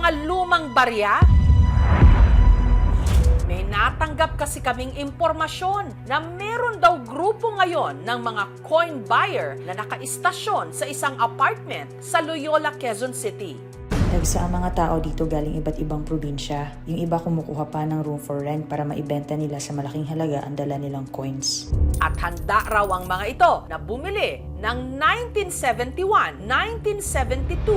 mga lumang barya? May natanggap kasi kaming impormasyon na meron daw grupo ngayon ng mga coin buyer na nakaistasyon sa isang apartment sa Loyola, Quezon City. Nagsa ang mga tao dito galing iba't ibang probinsya. Yung iba kumukuha pa ng room for rent para maibenta nila sa malaking halaga ang dala nilang coins. At handa raw ang mga ito na bumili ng 1971, 1972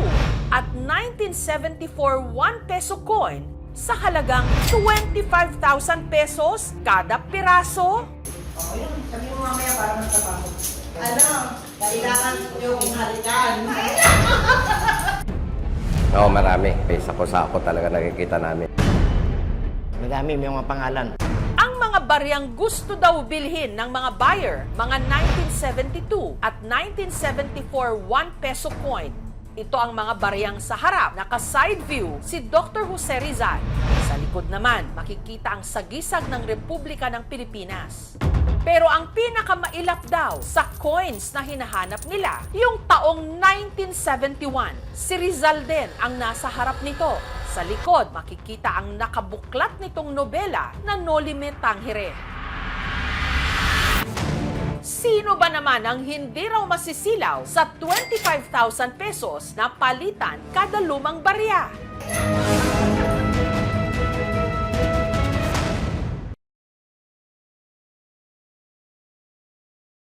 at 1974 1 peso coin sa halagang 25,000 pesos kada piraso. Yun, sabi mo mamaya para magtrabaho. Kailangan yung halikan. Oo, marami. May sako-sako talaga nakikita namin. Madami, may mga pangalan. Ang mga baryang gusto daw bilhin ng mga buyer, mga 1972 at 1974 1 peso coin. Ito ang mga baryang sa harap, naka-side view si Dr. Jose Rizal. Sa likod naman, makikita ang sagisag ng Republika ng Pilipinas. Pero ang pinakamailap daw sa coins na hinahanap nila, yung taong 1971. Si Rizal din ang nasa harap nito. Sa likod, makikita ang nakabuklat nitong nobela na No Limit Tangere. Sino ba naman ang hindi raw masisilaw sa 25,000 pesos na palitan kada lumang barya?